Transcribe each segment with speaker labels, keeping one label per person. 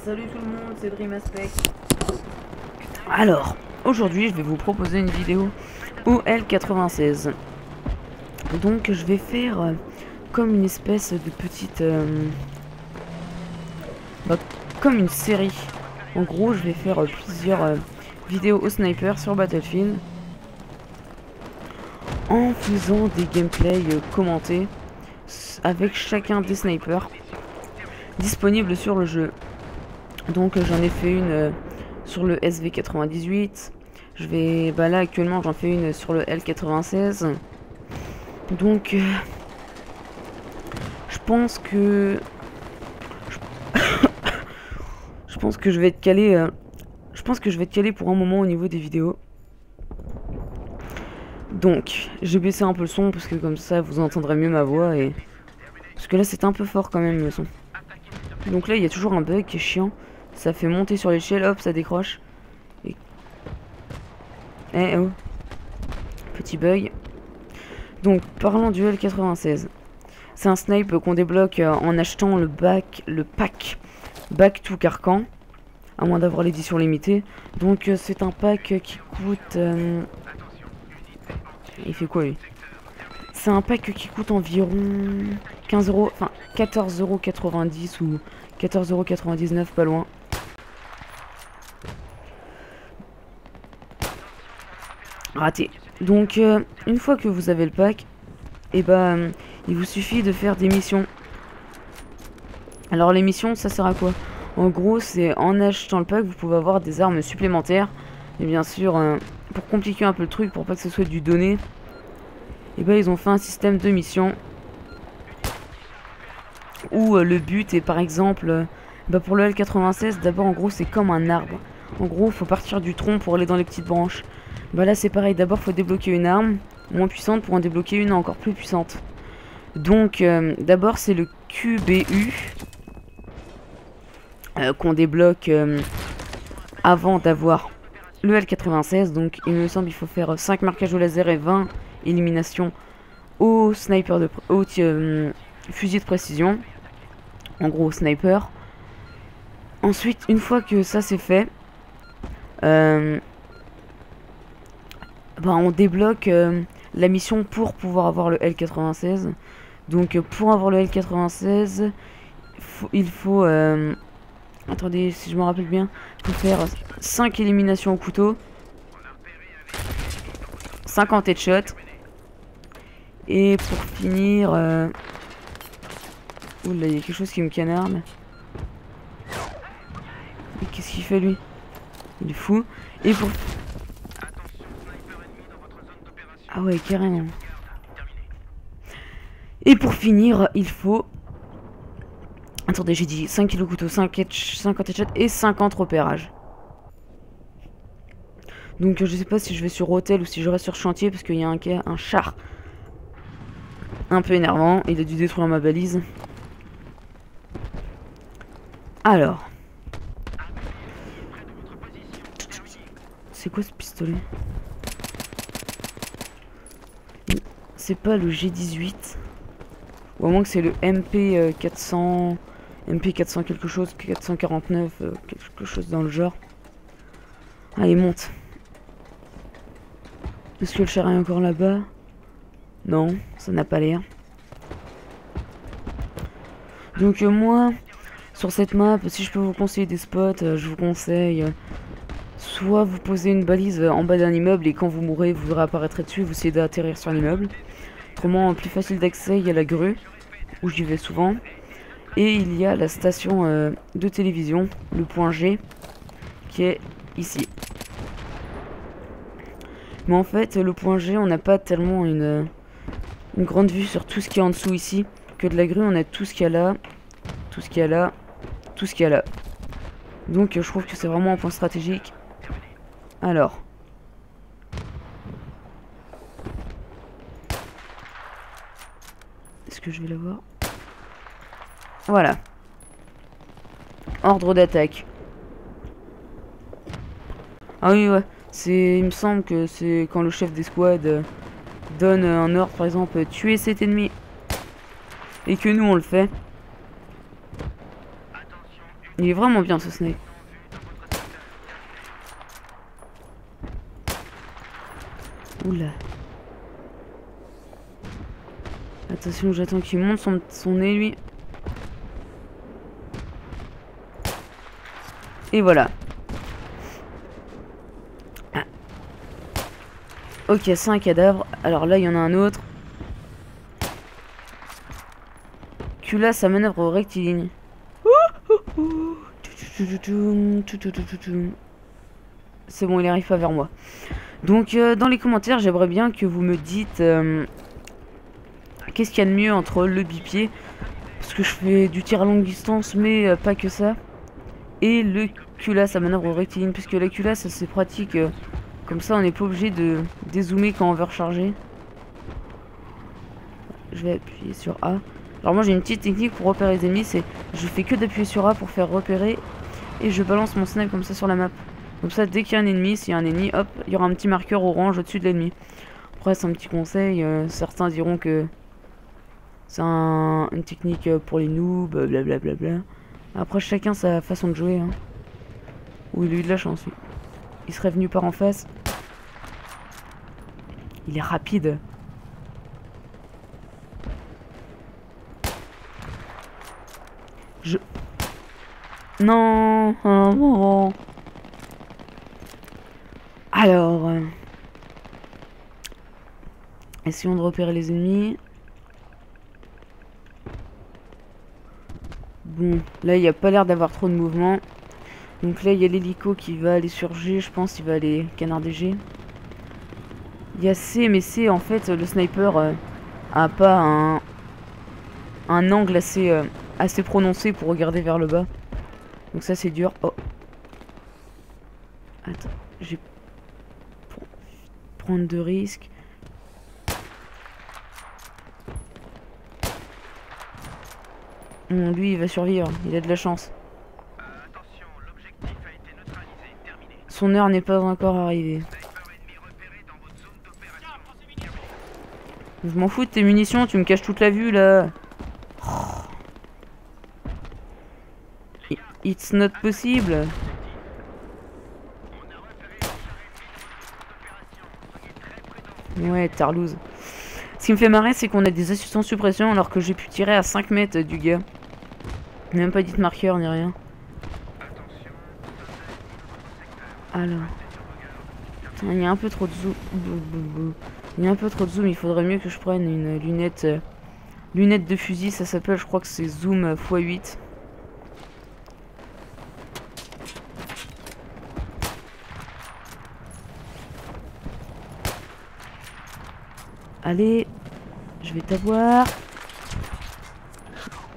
Speaker 1: Salut tout le monde, c'est Dream Aspect. Alors, aujourd'hui je vais vous proposer une vidéo OL96. Donc je vais faire comme une espèce de petite... comme une série. En gros, je vais faire plusieurs vidéos au sniper sur Battlefield. En faisant des gameplays commentés avec chacun des snipers disponibles sur le jeu. Donc j'en ai fait une sur le SV98. Je vais... là actuellement j'en fais une sur le L96. Donc je pense que... je pense que je vais être calé... je pense que je vais être calé pour un moment au niveau des vidéos. Donc j'ai baissé un peu le son parce que comme ça vous entendrez mieux ma voix et... Parce que là c'est un peu fort quand même le son. Donc là il y a toujours un bug qui est chiant. Ça fait monter sur l'échelle, hop, ça décroche. Et... oh. Petit bug. Donc, parlons du L96. C'est un snipe qu'on débloque en achetant le pack Back to Carcan. À moins d'avoir l'édition limitée. Donc, c'est un pack qui coûte... Il fait quoi, lui? C'est un pack qui coûte environ 15 euros, enfin 14,90 € ou 14,99 €, pas loin. Raté. Donc une fois que vous avez le pack, et il vous suffit de faire des missions. Alors les missions, ça sert à quoi? En gros, c'est en achetant le pack, vous pouvez avoir des armes supplémentaires. Et bien sûr, pour compliquer un peu le truc, pour pas que ce soit du donné, ils ont fait un système de missions où le but est par exemple, pour le L96, d'abord en gros c'est comme un arbre. En gros, faut partir du tronc pour aller dans les petites branches. Là c'est pareil, d'abord faut débloquer une arme moins puissante pour en débloquer une encore plus puissante. Donc d'abord c'est le QBU qu'on débloque avant d'avoir le L96. Donc il me semble qu'il faut faire 5 marquages au laser et 20 éliminations au sniper au fusil de précision. En gros au sniper. Ensuite, une fois que ça c'est fait, on débloque la mission pour pouvoir avoir le L96. Donc pour avoir le L96, il faut attendez, si je me rappelle bien, il faut faire 5 éliminations au couteau, 50 headshots. Et pour finir... Oula, il y a quelque chose qui me canarde. Qu'est-ce qu'il fait lui? Il est fou. Et pour... Ah ouais, carrément. Et pour finir, il faut... Attendez, j'ai dit 5 kilos couteau, 50 headshots et 50 repérages. Donc je sais pas si je vais sur hôtel ou si je reste sur chantier parce qu'il y a un char un peu énervant. Il a dû détruire ma balise. Alors... C'est quoi ce pistolet? C'est pas le G18. Ou à moins que c'est le MP400... MP400 quelque chose, 449, quelque chose dans le genre. Allez, monte. Est-ce que le char est encore là-bas? Non, ça n'a pas l'air. Donc moi, sur cette map, si je peux vous conseiller des spots, je vous conseille... soit vous posez une balise en bas d'un immeuble et quand vous mourrez, vous réapparaîtrez dessus, vous essayez d'atterrir sur l'immeuble. Autrement, plus facile d'accès, il y a la grue, où j'y vais souvent. Et il y a la station de télévision, le point G, qui est ici. Mais en fait, le point G, on n'a pas tellement une grande vue sur tout ce qui est en dessous ici. Que de la grue, on a tout ce qu'il y a là, tout ce qu'il y a là, tout ce qu'il y a là. Donc je trouve que c'est vraiment un point stratégique. Alors. Est-ce que je vais l'avoir? Voilà. Ordre d'attaque. Ah oui, ouais. Il me semble que c'est quand le chef des squads donne un ordre, par exemple, tuer cet ennemi. Et que nous, on le fait. Il est vraiment bien ce snipe. Oula. Attention, j'attends qu'il monte son nez lui. Et voilà. Ah. Ok, c'est un cadavre. Alors là, il y en a un autre. Cula, sa manœuvre rectiligne. C'est bon, il arrive pas vers moi. Donc, dans les commentaires, j'aimerais bien que vous me dites qu'est-ce qu'il y a de mieux entre le bipied, parce que je fais du tir à longue distance, mais pas que ça, et le culasse à manœuvre rectiligne, puisque la culasse c'est pratique, comme ça on n'est pas obligé de dézoomer quand on veut recharger. Je vais appuyer sur A. Alors moi j'ai une petite technique pour repérer les ennemis, c'est je fais que d'appuyer sur A pour faire repérer, et je balance mon snipe comme ça sur la map. Comme ça, dès qu'il y a un ennemi, s'il y a un ennemi, hop, il y aura un petit marqueur orange au-dessus de l'ennemi. Après, c'est un petit conseil. Certains diront que c'est une technique pour les noobs, blablabla. Après, chacun sa façon de jouer. Hein. Ou il a eu de la chance, lui. Il serait venu par en face. Il est rapide. Non, non. Alors, essayons de repérer les ennemis. Bon, là il n'y a pas l'air d'avoir trop de mouvement. Donc là il y a l'hélico qui va aller sur G, je pense il va aller canarder G. Il y a C, mais C en fait le sniper a pas un angle assez prononcé pour regarder vers le bas. Donc ça c'est dur. Oh. Attends, j'ai prendre de risques. Bon, lui il va survivre, il a de la chance.
Speaker 2: Attention, l'objectif a été neutralisé, terminé.
Speaker 1: Son heure n'est pas encore arrivée. Je m'en fous de tes munitions, tu me caches toute la vue là. It's not possible. Ouais, tarlouse. Ce qui me fait marrer, c'est qu'on a des assistants suppression alors que j'ai pu tirer à 5 mètres du gars. Même pas dit de marqueur ni rien. Alors. Il y a un peu trop de zoom. Il y a un peu trop de zoom, il faudrait mieux que je prenne une lunette. Lunette de fusil, ça s'appelle, je crois que c'est zoom x8. Allez, je vais t'avoir.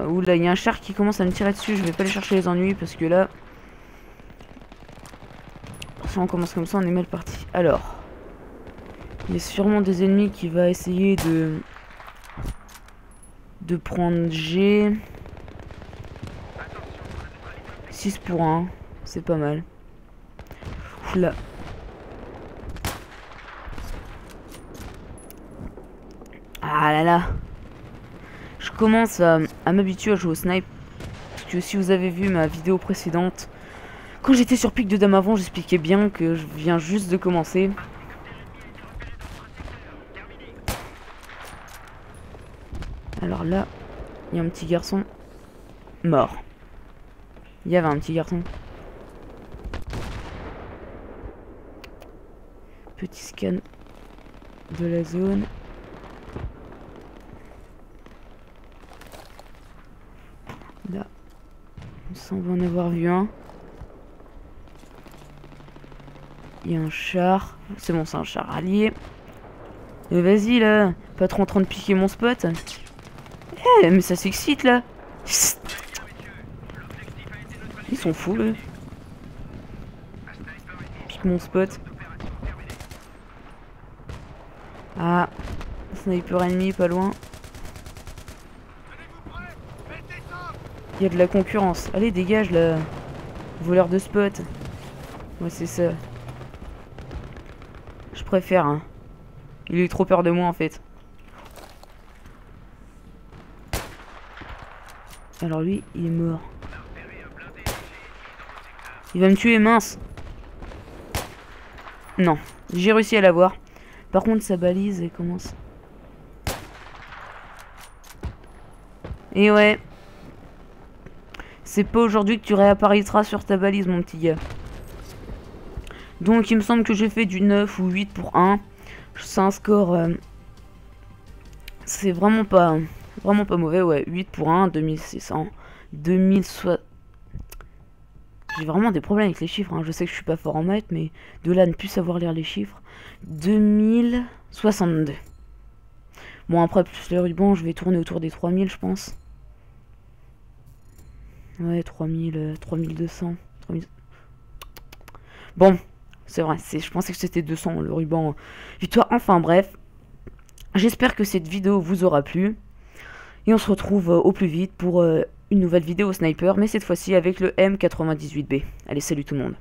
Speaker 1: Oula, il y a un char qui commence à me tirer dessus. Je vais pas aller chercher les ennuis parce que là, si on commence comme ça, on est mal parti. Alors, il y a sûrement des ennemis qui va essayer de prendre G. 6 pour 1, c'est pas mal. Oula. Ah là là. Je commence à m'habituer à jouer au snipe. Parce que si vous avez vu ma vidéo précédente, quand j'étais sur pic de dame avant, j'expliquais bien que je viens juste de commencer. Alors là, il y a un petit garçon mort. Il y avait un petit garçon. Petit scan de la zone. Là, il semble en avoir vu un. Il y a un char. C'est bon, c'est un char allié. Vas-y là, pas trop en train de piquer mon spot. Eh, mais ça s'excite là. Ils sont fous là. Pique mon spot. Ah, sniper ennemi pas loin. Il y a de la concurrence. Allez, dégage là. Voleur de spot. Ouais, c'est ça. Je préfère, hein. Il a eu trop peur de moi en fait. Alors lui, il est mort. Il va me tuer, mince. Non, j'ai réussi à l'avoir. Par contre, sa balise, elle commence. Et ouais. C'est pas aujourd'hui que tu réapparaîtras sur ta balise, mon petit gars. Donc, il me semble que j'ai fait du 9 ou 8 pour 1. C'est un score... c'est vraiment pas mauvais, ouais. 8 pour 1, 2600. 2060... J'ai vraiment des problèmes avec les chiffres, hein. Je sais que je suis pas fort en maths, mais de là à ne plus savoir lire les chiffres. 2062. Bon, après, plus les rubans, je vais tourner autour des 3000, je pense. Ouais, 3000, 3200. 3000... Bon, c'est vrai, je pensais que c'était 200, le ruban. Victoire, enfin bref. J'espère que cette vidéo vous aura plu. Et on se retrouve au plus vite pour une nouvelle vidéo sniper, mais cette fois-ci avec le M98B. Allez, salut tout le monde.